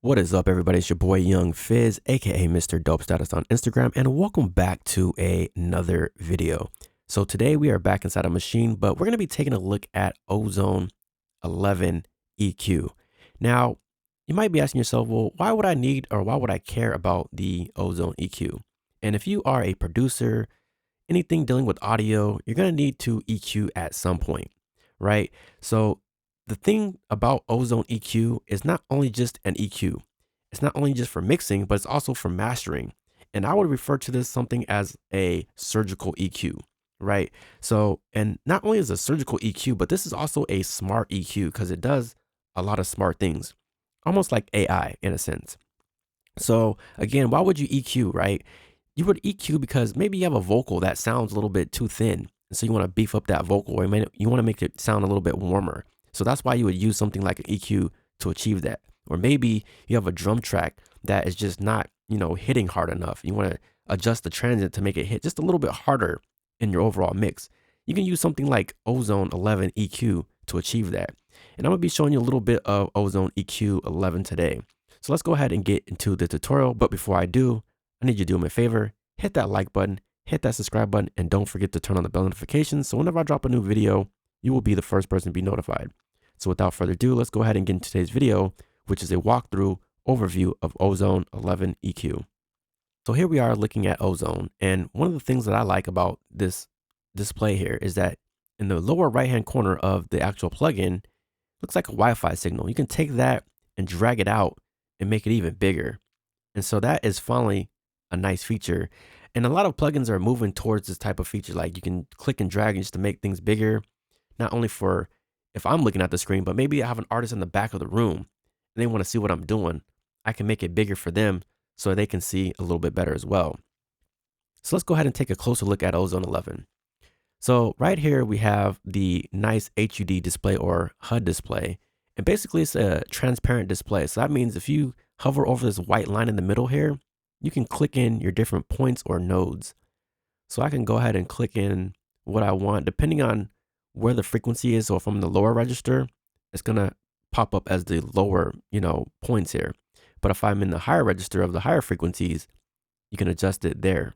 What is up, everybody? It's your boy Young Fizz, aka Mr. Dope Status on Instagram, and welcome back to another video. So today we are back inside a machine, but we're going to be taking a look at Ozone 11 EQ. Now, you might be asking yourself, well, why would I need or why would I care about the Ozone EQ? And if you are a producer, anything dealing with audio, you're going to need to EQ at some point, right? So the thing about Ozone EQ is not only just an EQ. It's not only just for mixing, but it's also for mastering. And I would refer to this something as a surgical EQ, right? So, and not only is a surgical EQ, but this is also a smart EQ because it does a lot of smart things, almost like AI in a sense. So again, why would you EQ, right? You would EQ because maybe you have a vocal that sounds a little bit too thin. And so you want to beef up that vocal, or you want to make it sound a little bit warmer. So that's why you would use something like an EQ to achieve that. Or maybe you have a drum track that is just not, hitting hard enough. You want to adjust the transient to make it hit just a little bit harder in your overall mix. You can use something like Ozone 11 EQ to achieve that. And I'm going to be showing you a little bit of Ozone EQ 11 today. So let's go ahead and get into the tutorial. But before I do, I need you to do me a favor, hit that like button, hit that subscribe button, and don't forget to turn on the bell notifications. So whenever I drop a new video, you will be the first person to be notified. So without further ado, let's go ahead and get into today's video, which is a walkthrough overview of Ozone 11 EQ. So here we are looking at Ozone. And one of the things that I like about this display here is that in the lower right-hand corner of the actual plugin, looks like a Wi-Fi signal. You can take that and drag it out and make it even bigger. And so that is finally a nice feature. And a lot of plugins are moving towards this type of feature. Like you can click and drag just to make things bigger, not only for if I'm looking at the screen, but maybe I have an artist in the back of the room and they want to see what I'm doing. I can make it bigger for them so they can see a little bit better as well. So let's go ahead and take a closer look at Ozone 11. So right here, we have the nice HUD display or HUD display. And basically it's a transparent display. So that means if you hover over this white line in the middle here, you can click in your different points or nodes. So I can go ahead and click in what I want, depending on where the frequency is. So if I'm in the lower register, it's going to pop up as the lower, points here. But if I'm in the higher register of the higher frequencies, you can adjust it there.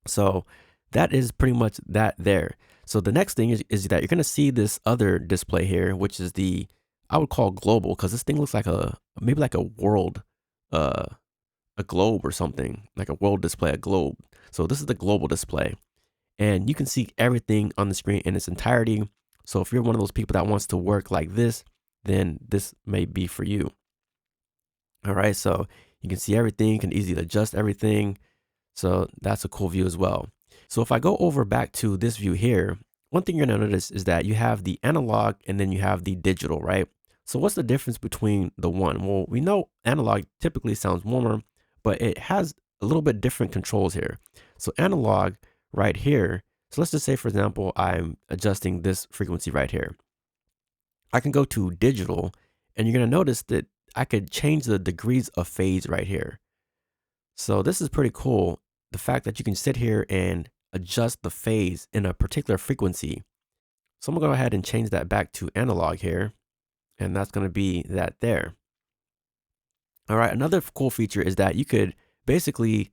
So that is pretty much that there. So the next thing is that you're going to see this other display here, which is I would call global, because this thing looks like maybe like a world, a globe or something, like a world display, a globe. So this is the global display. And you can see everything on the screen in its entirety. So if you're one of those people that wants to work like this, then this may be for you. All right, so you can see everything, you can easily adjust everything. So that's a cool view as well. So if I go over back to this view here, one thing you're gonna notice is that you have the analog and then you have the digital, right? So what's the difference between the one? Well, we know analog typically sounds warmer, but it has a little bit different controls here. So analog right here. So let's just say, for example, I'm adjusting this frequency right here. I can go to digital and you're going to notice that I could change the degrees of phase right here. So this is pretty cool. The fact that you can sit here and adjust the phase in a particular frequency. So I'm going to go ahead and change that back to analog here. And that's going to be that there. All right. Another cool feature is that you could basically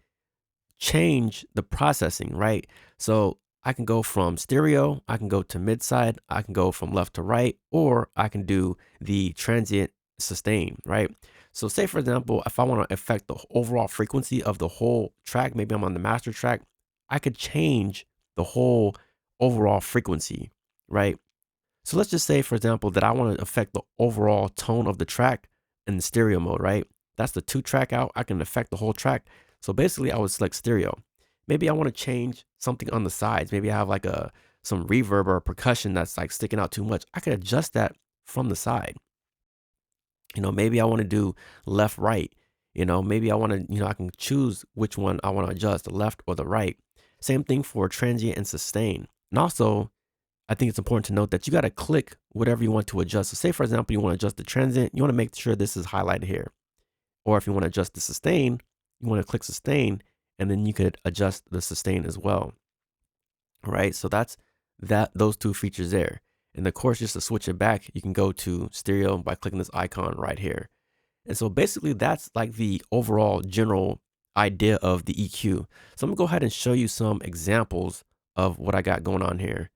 change the processing, right? So I can go from stereo, I can go to mid side, I can go from left to right, or I can do the transient sustain, right? So say, for example, if I want to affect the overall frequency of the whole track, maybe I'm on the master track, I could change the whole overall frequency, right? So let's just say, for example, that I want to affect the overall tone of the track in the stereo mode, right? That's the 2-track out. I can affect the whole track. So basically I would select stereo. Maybe I want to change something on the sides. Maybe I have like some reverb or percussion that's like sticking out too much. I can adjust that from the side. Maybe I want to do left, right. Maybe I want to, I can choose which one I want to adjust, the left or the right. Same thing for transient and sustain. And also, I think it's important to note that you got to click whatever you want to adjust. So say, for example, you want to adjust the transient, you want to make sure this is highlighted here. Or if you want to adjust the sustain, you want to click sustain, and then you could adjust the sustain as well. All right, so that's those two features there. And of course, just to switch it back, you can go to stereo by clicking this icon right here. And so basically that's like the overall general idea of the EQ. So I'm gonna go ahead and show you some examples of what I got going on here.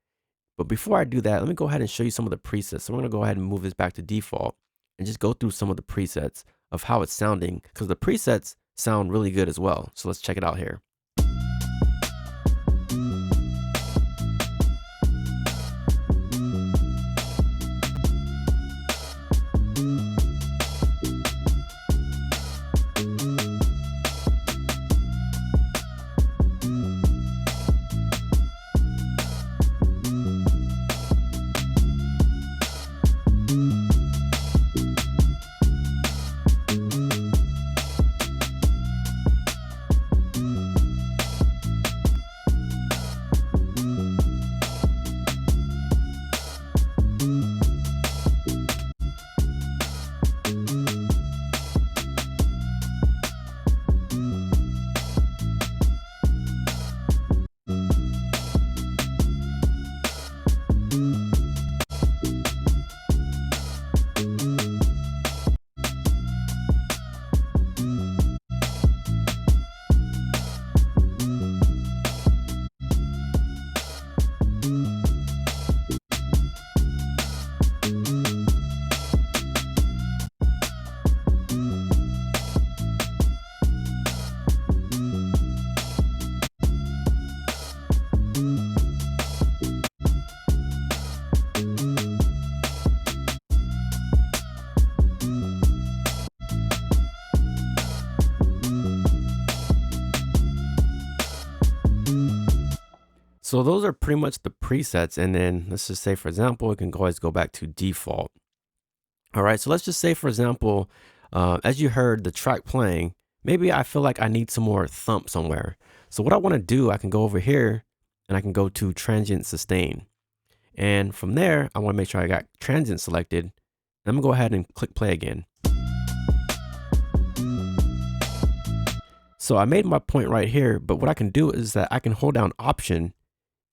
But before I do that, let me go ahead and show you some of the presets. So we're gonna go ahead and move this back to default and just go through some of the presets of how it's sounding, because the presets sound really good as well. So let's check it out here. So those are pretty much the presets. And then let's just say, for example, we can always go back to default. All right, so let's just say, for example, as you heard the track playing, maybe I feel like I need some more thump somewhere. So what I want to do, I can go over here and I can go to transient sustain. And from there, I want to make sure I got transient selected. I'm gonna go ahead and click play again. So I made my point right here, but what I can do is that I can hold down Option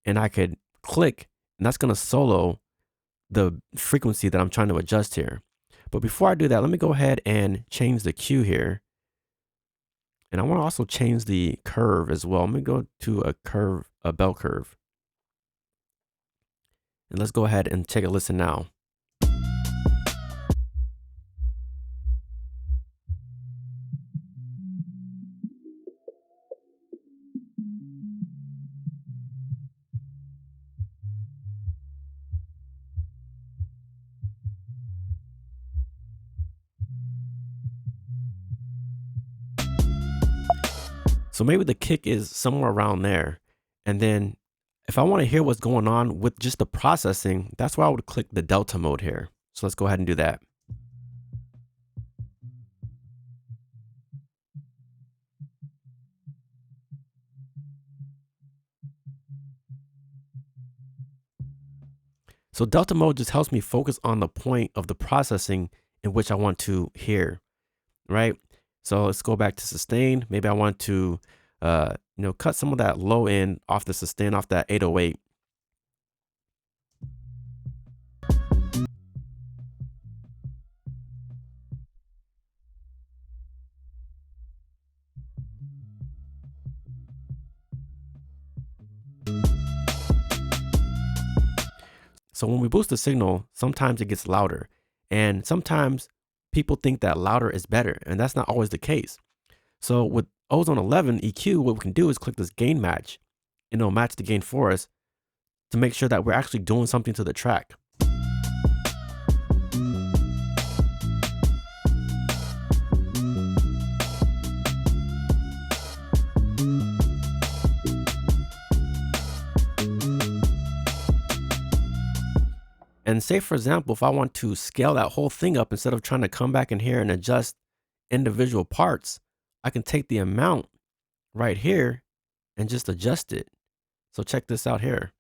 and I could click, and that's gonna solo the frequency that I'm trying to adjust here. But before I do that, let me go ahead and change the Q here. And I want to also change the curve as well. I'm gonna go to a curve, a bell curve. And let's go ahead and take a listen now. So maybe the kick is somewhere around there. And then if I want to hear what's going on with just the processing, that's why I would click the Delta mode here. So let's go ahead and do that. So Delta mode just helps me focus on the point of the processing in which I want to hear, right? So let's go back to sustain. Maybe I want to, cut some of that low end off the sustain, off that 808. So when we boost the signal, sometimes it gets louder, and sometimes people think that louder is better, and that's not always the case. So with Ozone 11 EQ, what we can do is click this gain match, and it'll match the gain for us to make sure that we're actually doing something to the track. And say, for example, if I want to scale that whole thing up, instead of trying to come back in here and adjust individual parts, I can take the amount right here and just adjust it. So check this out here.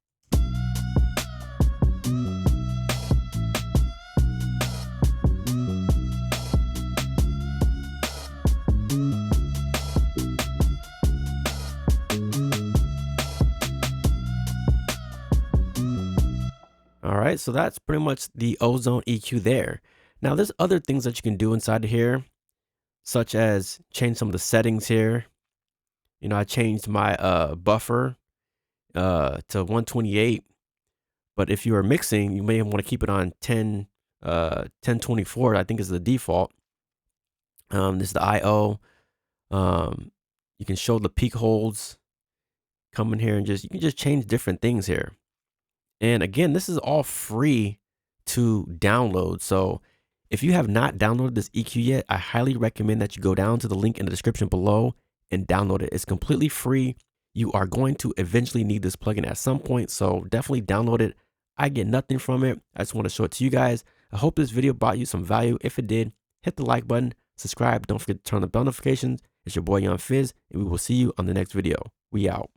All right, so that's pretty much the Ozone EQ there. Now there's other things that you can do inside of here. such as change some of the settings here. You know, I changed my buffer to 128, but if you are mixing, you may want to keep it on 1024, I think is the default. This is the IO. You can show the peak holds. Come in here and you can just change different things here. And again, this is all free to download. So if you have not downloaded this EQ yet, I highly recommend that you go down to the link in the description below and download it. It's completely free. You are going to eventually need this plugin at some point, so definitely download it. I get nothing from it. I just want to show it to you guys. I hope this video brought you some value. If it did, hit the like button, subscribe. Don't forget to turn on the bell notifications. It's your boy Young Fizz, and we will see you on the next video. We out.